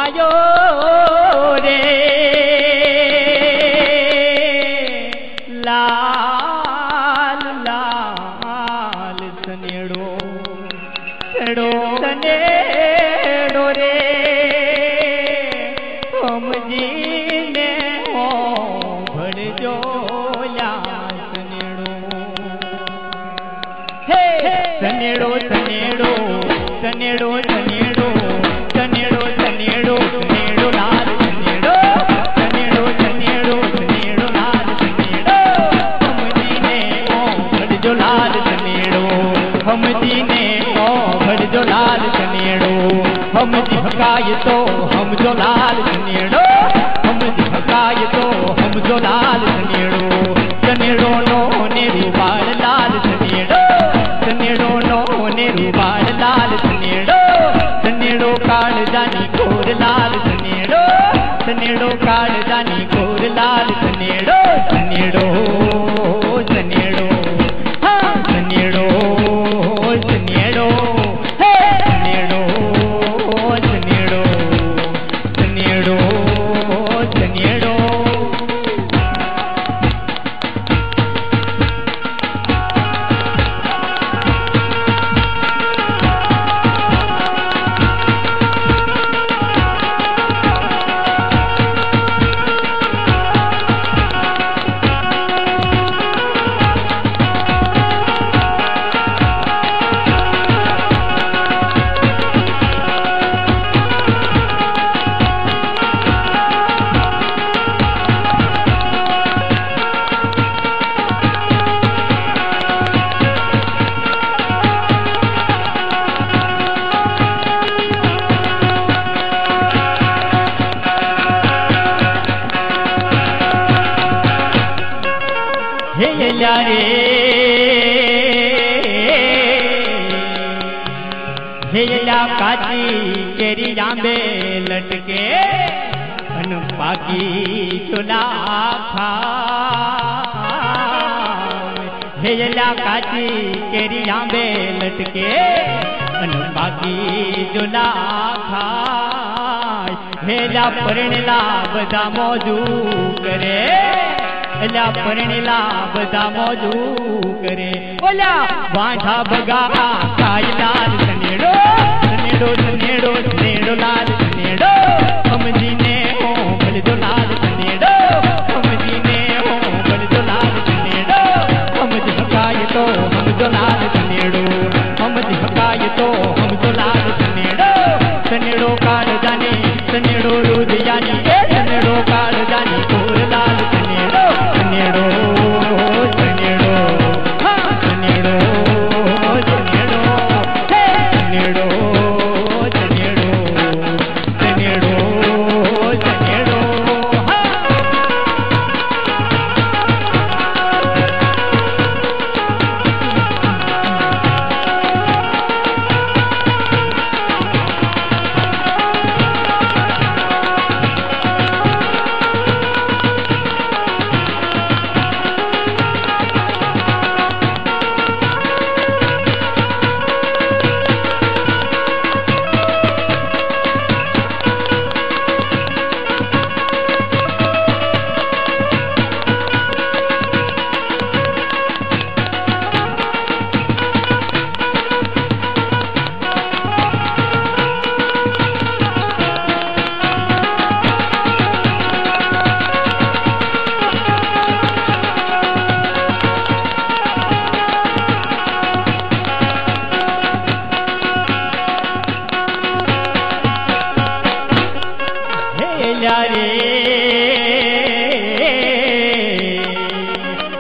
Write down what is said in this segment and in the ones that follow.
आयो रे लाल लाल सनेड़ो सनेड़ो सनेड़ो रे हम जी ने हो भड़जो लाल सनेड़ो हे सनेड़ो सनेड़ो सनेड़ो सनेड़ो सनेड़ो सनेड़ो सनेड़ो लाल सनेड़ो सनेड़ो सनेड़ो सनेड़ो लाल सनेड़ो हम जी ने ओ भड़जो लाल सनेड़ो हम जी ने ओ भड़जो लाल सनेड़ो हम जी भकाय तो हम जो लाल सनेड़ो हम जी भकाय तो हम जो लाल सनेड़ो सनेड़ो नो ने रूबाल लाल सनेड़ो सनेड़ो नो ने रूबाल लाल सनेड़ो सनेड़ो काल जानी कोर लाल सनेड़ो सनेड़ो काल जानी कोर लाल सनेड़ो सनेड़ो सनेड़ो हाँ सनेड़ो सनेड़ो हे सनेड़ो सनेड़ो सनेड़ो सनेड़ो हेला काची केरी जांबे लटके अन पाकी चुला खा हेला काची केरी जांबे लटके अन पाकी चुला खा हेला परणला बदा मौजू करे एला परणेला बदा मौजू करे ओला वांढा बगा काय लाल सनेड़ो सनेड़ो सनेड़ो सनेड़ो लाल सनेड़ो हम जी ने हो भड़जो लाल सनेड़ो हम जी ने हो भड़जो लाल सनेड़ो हम जी भकाय तो हम जो लाल सनेड़ो हम जी भकाय तो हम जो लाल सनेड़ो सनेड़ो काल जाने सनेड़ो रोज जानी सनेड़ो काल जानी कोर लाल सनेड़ो सनेड़ो सनेड़ो हाँ सनेड़ो सनेड़ो हे सनेड़ो सनेड़ो सनेड़ो सनेड़ो हाँ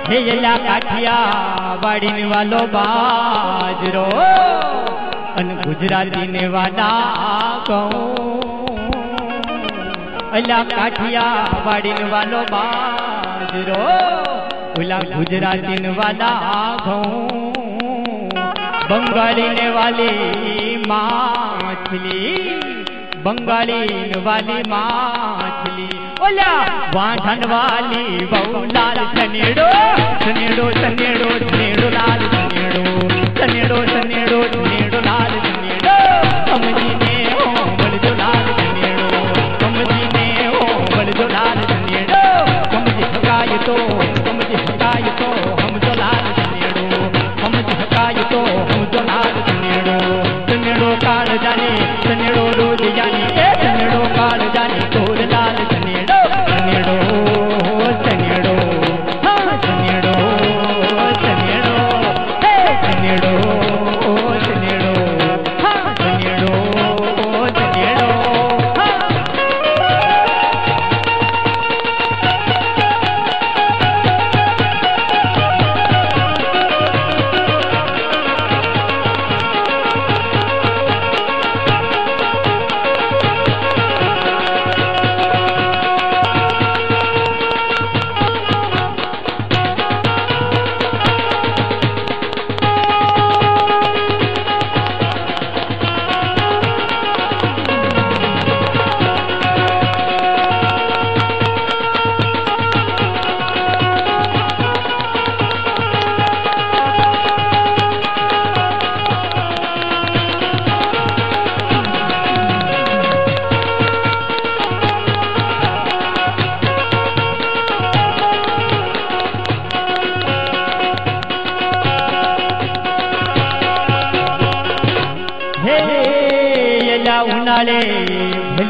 हेला काठिया वाड़ी वालो बाजरो अन गुजराती ने वाला कहूँ अला काठिया वाड़ी वालो बाजरो उला गुजराती ने वाला कहूँ बंगाली ने वाली माछली बंगाली वाली माछली ओला वांढन वाली बहु लाल सनेड़ो सनेड़ो सनेड़ो सनेड़ो लाल सनेड़ो सनेड़ो सनेड़ो सनेड़ो लाल सनेड़ो हम जी ने हो भड़जो लाल सनेड़ो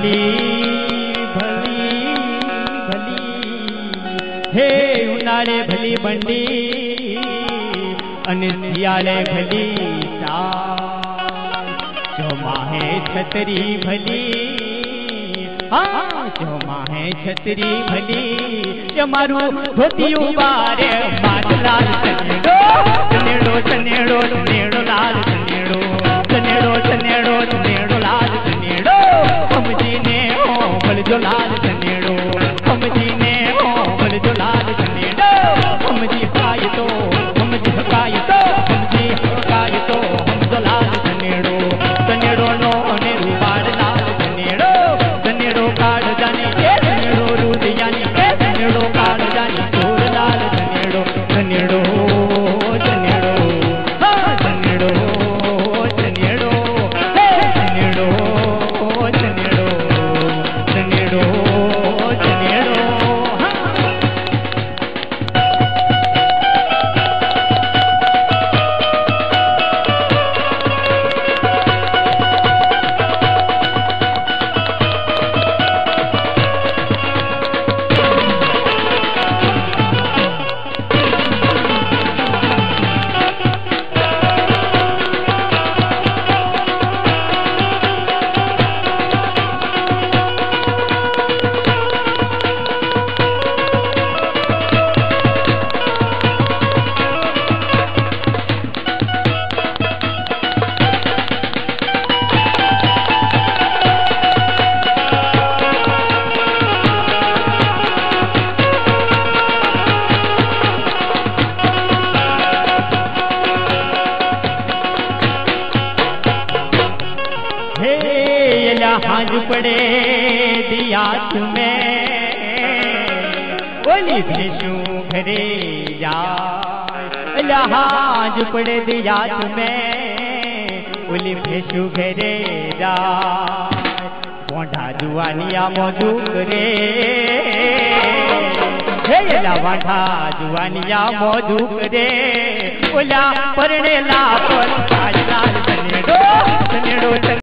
ભલી હે ઉનાળે ભલી બંડી અને શિયાળે ભલી ચોમાહે છતરી ભલી ચોમાહે છતરી ભલી અમારું ધોતિયું બારે માટલાલ ચનેડો ચનેડો ચનેડો ચનેડો લાલ ચનેડો ચનેડો ચનેડો ચનેડો લાલ ચનેડો સમજીને હો ભલજો લાલ ચનેડો સમજીને હો ભલજો લાલ ચનેડો સમજી હકાય તો સમજી હકાય તો સમજી હકાય તો સમજો લાલ ચનેડો ચનેડો નો અને રૂપાડ લાલ ચનેડો ચનેડો કાઢ જાની ચનેડો રૂદિયાની ચનેડો કાઢ જાની ચોર લાલ ચનેડો ચનેડો ચનેડો ચનેડો ચનેડો ચનેડો ચનેડો ચનેડો ચનેડો हाज पड़े दिया तुम्हें बोली भेषू घरे जा हाज पड़े दिया तुम्हें बोली भेषू घरे जा मोढ़ा जुआनिया मौजू करे वाढ़ा जुआनिया मौजू करे ओला परणे ला पर लाल चनेडो चनेडो